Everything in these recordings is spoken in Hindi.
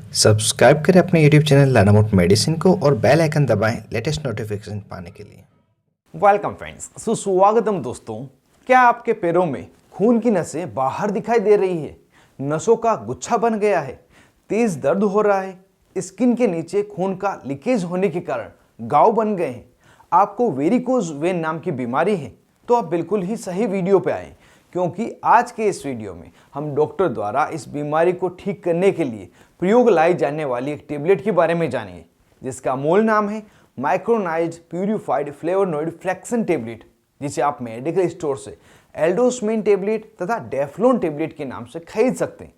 सब्सक्राइब करें अपने YouTube channel learn about medicine को और बेल आइकन दबाएं लेटेस्ट नोटिफिकेशन पाने के लिए। वेलकम फ्रेंड्स, सुस्वागतम दोस्तों। क्या आपके पैरों में खून की नसें बाहर दिखाई दे रही है? नसों का गुच्छा बन गया है, तेज दर्द हो रहा है, स्किन के नीचे खून का लीकेज होने के कारण घाव बन गए हैं, आपको वेरिकोज वेन नाम की बीमारी है, तो आप बिल्कुल ही सही वीडियो पे आए, क्योंकि आज के इस वीडियो में हम डॉक्टर द्वारा इस बीमारी को ठीक करने के लिए प्रयोग लाई जाने वाली एक टेबलेट के बारे में जानिए, जिसका मूल नाम है micronised purified flavonoid fraction tablet, जिसे आप मेडिकल स्टोर से एल्डोस्मेन टेबलेट तथा डेफ्लोन टेबलेट के नाम से खरीद सकते हैं।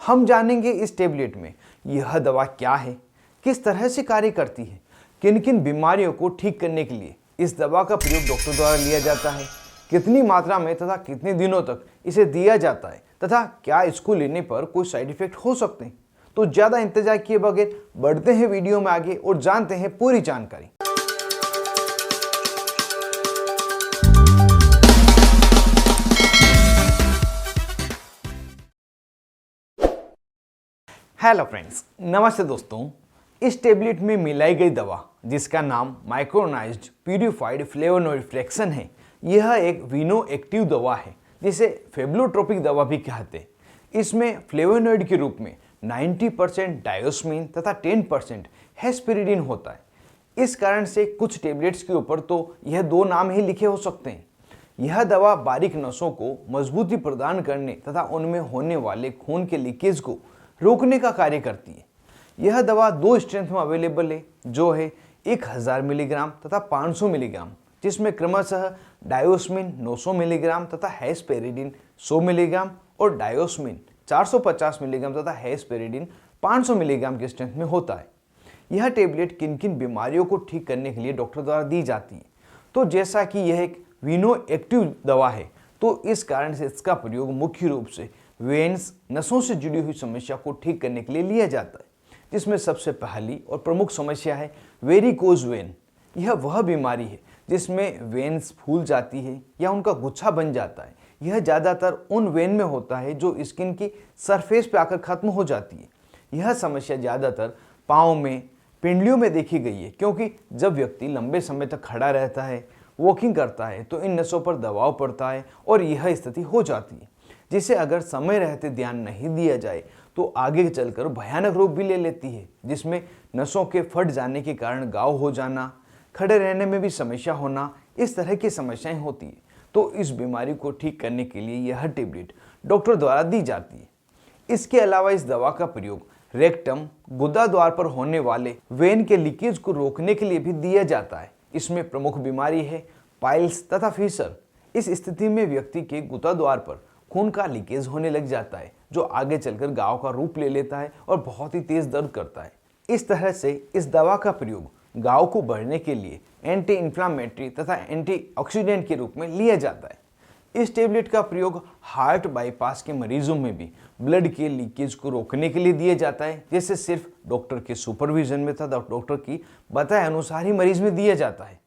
हम जानेंगे इस टेबलेट में यह दवा क्या है, किस तरह से कार्य करती है, किन किन बीमारियों को ठीक करने के लिए इस दवा का प्रयोग डॉक्टर द्वारा लिया जाता है, कितनी मात्रा में तथा कितने दिनों तक इसे दिया जाता है तथा क्या इसको लेने पर कोई साइड इफेक्ट हो सकते हैं। तो ज्यादा इंतजार किए बगैर बढ़ते हैं वीडियो में आगे और जानते हैं पूरी जानकारी। हेलो फ्रेंड्स, नमस्ते दोस्तों। इस टेबलेट में मिलाई गई दवा, जिसका नाम माइक्रोनाइज्ड प्यूरिफाइड फ्लेवोनॉइड फ्लेक्सन है, यह एक वीनो एक्टिव दवा है, जिसे फेब्लोट्रोपिक दवा भी कहते हैं। इसमें फ्लेवोनॉइड के रूप में 90% डायोस्मीन तथा 10% हेस्पेरिडिन होता है। इस कारण से कुछ टेबलेट्स के ऊपर तो यह दो नाम ही लिखे हो सकते हैं। यह दवा बारीक नसों को मजबूती प्रदान करने तथा उनमें होने वाले खून के लीकेज को रोकने का कार्य करती है। यह दवा दो स्ट्रेंथ में अवेलेबल है, जो है 1000 मिलीग्राम तथा 500 मिलीग्राम, जिसमें क्रमशः डायोस्मिन 900 मिलीग्राम तथा हेस्पेरिडिन 100 मिलीग्राम और डायोस्मिन 450 मिलीग्राम तथा हेस्पेरिडिन 500 मिलीग्राम के स्ट्रेंथ में होता है। यह टेबलेट किन किन बीमारियों को ठीक करने के लिए डॉक्टर द्वारा दी जाती है। तो जैसा कि यह एक वीनो एक्टिव दवा है, तो इस कारण से इसका प्रयोग मुख्य रूप से वेन्स नसों से जुड़ी हुई समस्या को ठीक करने के लिए लिया जाता है, जिसमें सबसे पहली और प्रमुख समस्या है वेरिकोज वेन। यह वह बीमारी है जिसमें वेन्स फूल जाती है या उनका गुच्छा बन जाता है। यह ज़्यादातर उन वेन में होता है जो स्किन की सरफेस पे आकर खत्म हो जाती है। यह समस्या ज़्यादातर पाँव में, पिंडलियों में देखी गई है, क्योंकि जब व्यक्ति लंबे समय तक खड़ा रहता है, वॉकिंग करता है, तो इन नसों पर दबाव पड़ता है और यह स्थिति हो जाती है, जिसे अगर समय रहते ध्यान नहीं दिया जाए तो आगे चलकर भयानक रूप भी ले लेती है, जिसमें नसों के फट जाने के कारण घाव हो जाना, खड़े रहने में भी समस्या होना, इस तरह की समस्याएं होती है। तो इस बीमारी को ठीक करने के लिए यह टेबलेट डॉक्टर द्वारा दी जाती है। इसके अलावा इस दवा का प्रयोग रेक्टम, गुदा द्वार पर होने वाले वेन के लीकेज को रोकने के लिए भी दिया जाता है। इसमें प्रमुख बीमारी है पाइल्स तथा फीसर। इस स्थिति में व्यक्ति के गुदा द्वार पर खून का लीकेज होने लग जाता है, जो आगे चलकर घाव का रूप ले लेता है और बहुत ही तेज दर्द करता है। इस तरह से इस दवा का प्रयोग घाव को बढ़ने के लिए एंटी इन्फ्लामेटरी तथा एंटीऑक्सीडेंट के रूप में लिया जाता है। इस टेबलेट का प्रयोग हार्ट बाईपास के मरीजों में भी ब्लड के लीकेज को रोकने के लिए दिया जाता है, जैसे सिर्फ डॉक्टर के सुपरविजन में तथा डॉक्टर की बताए अनुसार ही मरीज में दिया जाता है।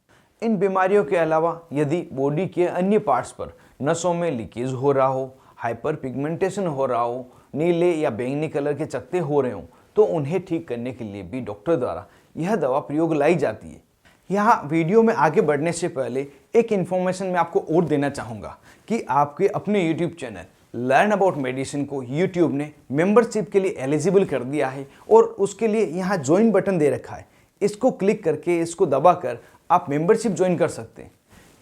इन बीमारियों के अलावा यदि बॉडी के अन्य पार्ट्स पर नसों में लीकेज हो रहा हो, हाइपर पिगमेंटेशन हो रहा हो, नीले या बैंगनी कलर के चकत्ते हो रहे हों, तो उन्हें ठीक करने के लिए भी डॉक्टर द्वारा यह दवा प्रयोग लाई जाती है। यहाँ वीडियो में आगे बढ़ने से पहले एक इन्फॉर्मेशन मैं आपको और देना चाहूँगा कि आपके अपने YouTube channel learn about medicine को यूट्यूब ने मेंबरशिप के लिए एलिजिबल कर दिया है और उसके लिए यहाँ ज्वाइन बटन दे रखा है। इसको क्लिक करके, इसको दबाकर आप मेंबरशिप ज्वाइन कर सकते हैं।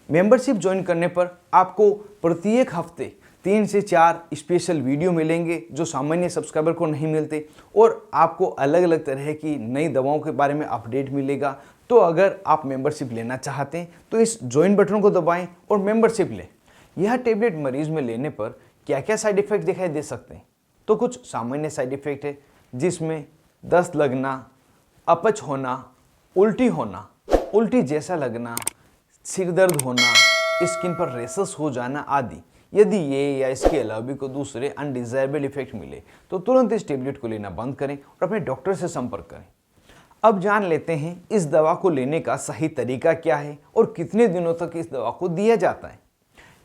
मेंबरशिप ज्वाइन करने पर आपको प्रत्येक हफ्ते 3 से 4 स्पेशल वीडियो मिलेंगे, जो सामान्य सब्सक्राइबर को नहीं मिलते, और आपको अलग अलग तरह की नई दवाओं के बारे में अपडेट मिलेगा। तो अगर आप मेंबरशिप लेना चाहते हैं तो इस ज्वाइन बटन को दबाएं और मेंबरशिप लें। यह टेबलेट मरीज में लेने पर क्या क्या साइड इफ़ेक्ट दिखाई दे सकते हैं? तो कुछ सामान्य साइड इफ़ेक्ट है, जिसमें दस्त लगना, अपच होना, उल्टी होना, उल्टी जैसा लगना, सिर दर्द होना, स्किन पर रेशेस हो जाना आदि। यदि ये या इसके अलावा भी कोई दूसरे अनडिजायरेबल इफेक्ट मिले तो तुरंत इस टेबलेट को लेना बंद करें और अपने डॉक्टर से संपर्क करें। अब जान लेते हैं इस दवा को लेने का सही तरीका क्या है और कितने दिनों तक इस दवा को दिया जाता है।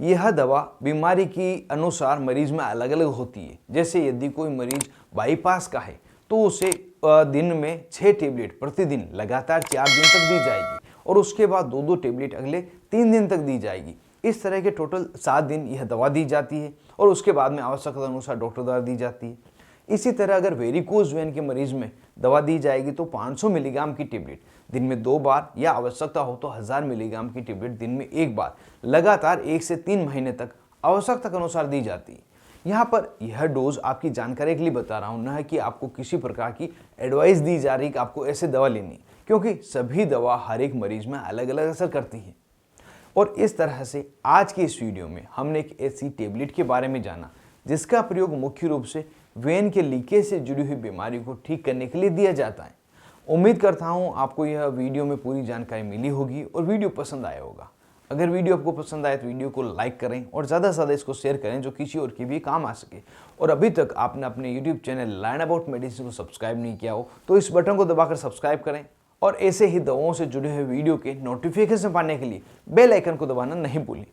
यह दवा बीमारी के अनुसार मरीज में अलग अलग होती है। जैसे यदि कोई मरीज बाईपास का है तो उसे दिन में 6 टेबलेट प्रतिदिन लगातार 4 दिन तक दी जाएगी और उसके बाद 2-2 टेबलेट अगले 3 दिन तक दी जाएगी। इस तरह के टोटल 7 दिन यह दवा दी जाती है और उसके बाद में आवश्यकता अनुसार डॉक्टर द्वारा दी जाती है। इसी तरह अगर वेरिकोज वेन के मरीज में दवा दी जाएगी तो 500 मिलीग्राम की टेबलेट दिन में 2 बार या आवश्यकता हो तो 1000 मिलीग्राम की टेबलेट दिन में 1 बार लगातार 1 से 3 महीने तक आवश्यकता के अनुसार दी जाती है। यहाँ पर यह डोज आपकी जानकारी के लिए बता रहा हूँ, न है कि आपको किसी प्रकार की एडवाइस दी जा रही कि आपको ऐसे दवा लेनी, क्योंकि सभी दवा हर एक मरीज में अलग अलग असर करती है। और इस तरह से आज की इस वीडियो में हमने एक ऐसी टेबलेट के बारे में जाना जिसका प्रयोग मुख्य रूप से वेन के लीकेज से जुड़ी हुई बीमारी को ठीक करने के लिए दिया जाता है। उम्मीद करता हूँ आपको यह वीडियो में पूरी जानकारी मिली होगी और वीडियो पसंद आया होगा। अगर वीडियो आपको पसंद आए तो वीडियो को लाइक करें और ज़्यादा से ज़्यादा इसको शेयर करें जो किसी और के भी काम आ सके। और अभी तक आपने अपने YouTube channel learn about medicine को सब्सक्राइब नहीं किया हो तो इस बटन को दबाकर सब्सक्राइब करें और ऐसे ही दवाओं से जुड़े हुए वीडियो के नोटिफिकेशन पाने के लिए बेल आइकन को दबाना नहीं भूलें।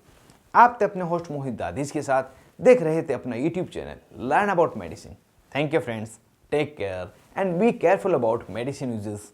आप थे अपने होस्ट मोहित दादिश के साथ, देख रहे थे अपना YouTube channel learn about medicine. Thank you friends, take care and be careful about medicine uses.